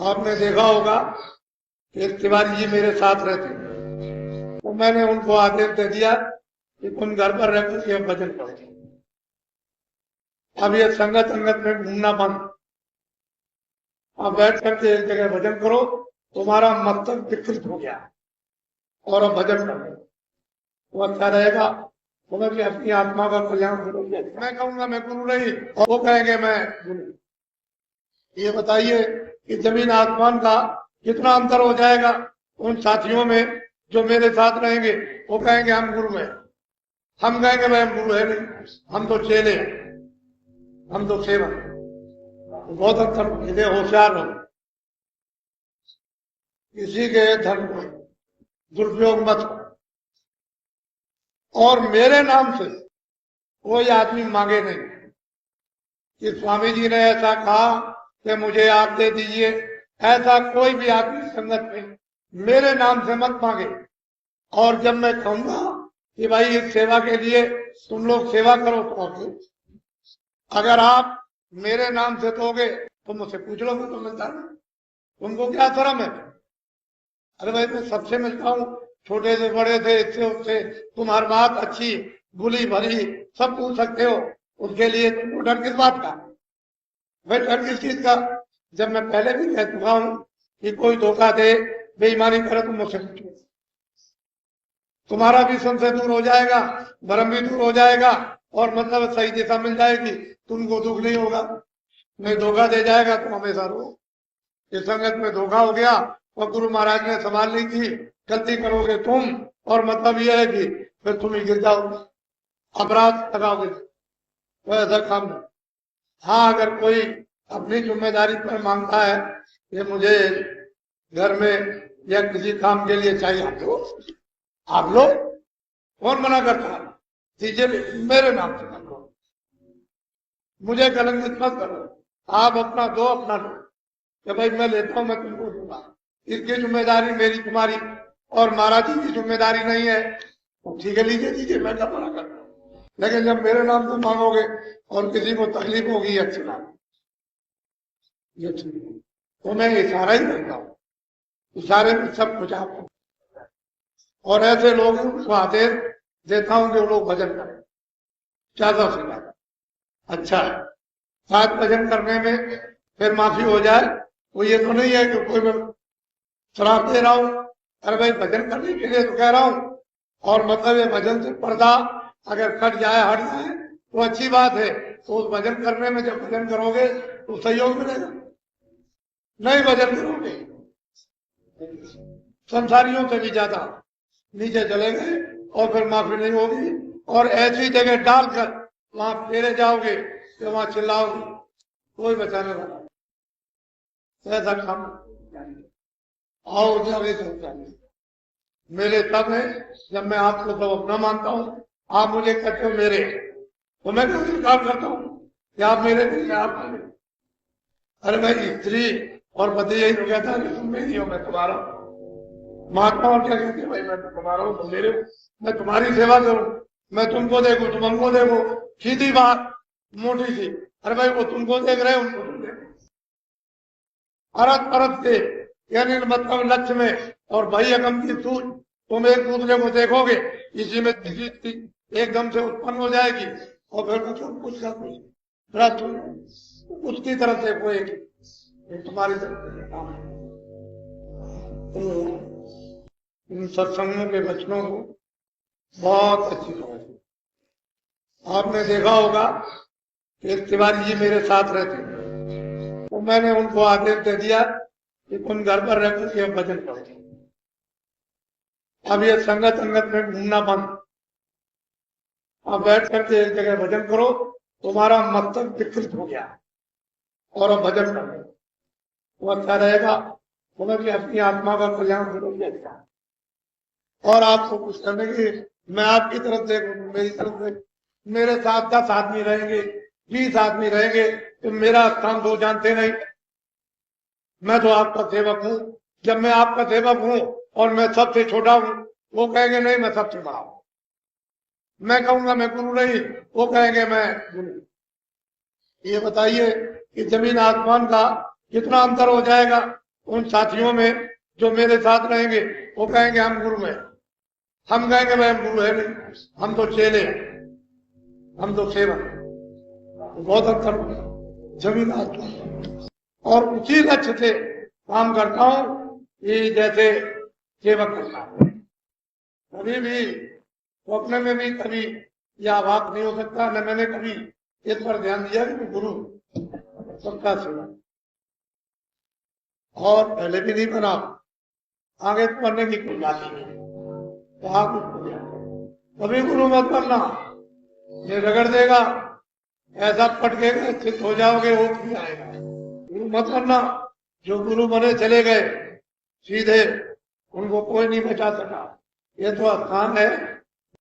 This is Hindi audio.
आपने देखा होगा कि एक तिवारी जी मेरे साथ रहते हैं, तो मैंने उनको आदेश दे दिया कि तुम घर पर रह करके भजन करो। अब ये संगत संगत में घूमना बंद, अब बैठ करके एक जगह भजन करो। तुम्हारा मस्तक विकृत हो गया और अब भजन करो तो अच्छा रहेगा। बोला कि अपनी आत्मा का कल्याण करोगे। मैं कहूंगा मैं गुरु नहीं, और वो कहेंगे मैं गुरु। ये बताइए कि जमीन आसमान का कितना अंतर हो जाएगा उन साथियों में जो मेरे साथ रहेंगे। वो कहेंगे हम गुरु हैं, हम कहेंगे भाई हम गुरु है नहीं, हम तो चेले हैं, हम तो सेवक। बहुत अंतर। इधे होशियार हो, किसी के धर्म को दुरुपयोग मत करो। और मेरे नाम से कोई आदमी मांगे नहीं कि स्वामी जी ने ऐसा कहा कि मुझे आप दे दीजिए। ऐसा कोई भी आदमी संगत में मेरे नाम से मत मांगे। और जब मैं कहूंगा कि भाई इस सेवा के लिए तुम लोग सेवा करो तो अगर आप मेरे नाम से दोगे तो मुझसे पूछ लो, मैं तो मिलता नहीं। तुमको क्या शर्म है? अरे भाई मैं सबसे मिलता हूँ, छोटे से बड़े थे, इससे उससे। तुम हर बात अच्छी बुली भली सब पूछ सकते हो, उसके लिए तुमको डर किस बात का? भाई डर किस चीज का? जब मैं पहले भी कह चुका हूं कि कोई धोखा दे, बेईमानी करे तो मुझसे पूछो। तुम्हारा भी संशय दूर हो जाएगा, भ्रम भी दूर हो जाएगा, और मतलब सही दिशा मिल जाएगी। तुमको दुख नहीं होगा। नहीं धोखा दे जाएगा तो हमेशा रो। इस संगत में धोखा हो गया और गुरु महाराज ने संभाल ली थी, गलती करोगे तुम, और मतलब यह है कि फिर तुम ही गिर जाओगे, अपराध लगाओगे, तो ऐसा काम नहीं। हाँ, अगर कोई अपनी जिम्मेदारी पर मांगता है कि मुझे घर में या किसी काम के लिए चाहिए, आप लो, कौन मना करता है? दीजिए, मेरे नाम से करो, मुझे कलंकित मत करो। आप अपना दो, अपना लो कि भाई मैं लेता हूं, मैं तुमको दूंगा। इसकी जिम्मेदारी मेरी तुम्हारी और महाराज जी की जिम्मेदारी नहीं है। तो ठीक है, लीजिए दीजिए, मैं क्या मना करता हूँ। लेकिन जब मेरे नाम से मांगोगे और किसी को तकलीफ होगी, अच्छी बात, ये ठीक है। तो मैं इशारा ही करता हूँ, इशारे में सब कुछ आपको। और ऐसे लोगों को आदेश देता हूं कि वो लोग भजन करें, ज्यादा से ज्यादा। अच्छा है, शायद भजन करने में फिर माफी हो जाए। वो ये तो नहीं है कि कोई मैं शराब दे रहा हूं। अरे भाई भजन करने के लिए तो कह रहा हूं, और मतलब ये भजन से पर्दा अगर कट जाए, हट जाए तो अच्छी बात है। तो उस भजन करने में जब भजन करोगे तो सहयोग मिलेगा। नहीं भजन करोगे, संसारियों से भी ज्यादा नीचे चले गए, और फिर माफी नहीं होगी। और ऐसी जगह डालकर वहां फेरे जाओगे कि वहां चिल्लाओगे, कोई बचाने वाला नहीं। ऐसा काम आओ चाहिए। मेरे सब है, जब मैं आपको सब अपना मानता हूँ, आप मुझे कहते हो मेरे, तो मैं तो स्वीकार करता हूँ कि आप मेरे नहीं, आप मेरे। अरे भाई स्त्री और पति यही तो कहता है कि तुम मेरी हो, मैं तुम्हारा हूं। महात्मा और क्या कहते हैं? भाई मैं तो तुम्हारा हूँ, तुम मेरे हो, मैं तुम्हारी सेवा करूं, मैं तुमको देखू, तुम हमको देखो। सीधी बात, मोटी सी। अरे भाई वो तुमको देख रहे, उनको तुम देखो। अरत परत से, यानी मतलब लक्ष्य में और भाई अगम की सूझ, तुम एक दूसरे को देखोगे, इसी में एकदम से उत्पन्न हो जाएगी। और फिर मतलब कुछ का कुछ उसकी तरफ देखोगे, तुम्हारी तरफ काम है। इन सत्संगों के वचनों को बहुत अच्छी समझ। आपने देखा होगा कि एक तिवारी जी मेरे साथ रहते हैं, तो मैंने उनको आदेश दे दिया कि तुम घर पर रह करके भजन करो। अब ये संगत संगत में घूमना बंद, अब बैठ करके एक जगह भजन करो। तुम्हारा मस्तक विकृत हो गया और अब भजन करो तो अच्छा रहेगा। बोला कि अपनी आत्मा का कल्याण करोगे। और आपको कुछ करने की, मैं आपकी तरफ देखूं, मेरी तरफ देख, मेरे साथ 10 आदमी रहेंगे, 20 आदमी रहेंगे, तो मेरा काम दो जानते नहीं। मैं तो आपका सेवक हूं। जब मैं आपका सेवक हूं और मैं सबसे छोटा हूं, वो कहेंगे नहीं मैं सबसे बड़ा हूं। मैं कहूंगा मैं गुरु नहीं, वो कहेंगे मैं गुरु। ये बताइए कि जमीन आसमान का कितना अंतर हो जाएगा उन साथियों में जो मेरे साथ रहेंगे वो कहेंगे हम गुरु हैं, हम कहेंगे भाई हम गुरु है नहीं, हम तो चेले हैं, हम तो सेवक। बहुत अंतर होगा जमीन आसमान। और उसी लक्ष्य से काम करता हूं कि जैसे सेवक करता हूं। कभी भी स्वप्न में भी कभी यह आभास नहीं हो सकता, न मैंने कभी इस पर ध्यान दिया कि मैं गुरु सबका सेवक, और पहले भी नहीं बना, आगे तो बनने की कोई बात ही नहीं। तो आप कभी गुरु मत बनना, ये रगड़ देगा, ऐसा पटकेगा, चित हो जाओगे, वो भी आएगा। गुरु मत बनना। जो गुरु बने चले गए सीधे, उनको कोई नहीं बचा सका। ये तो स्थान है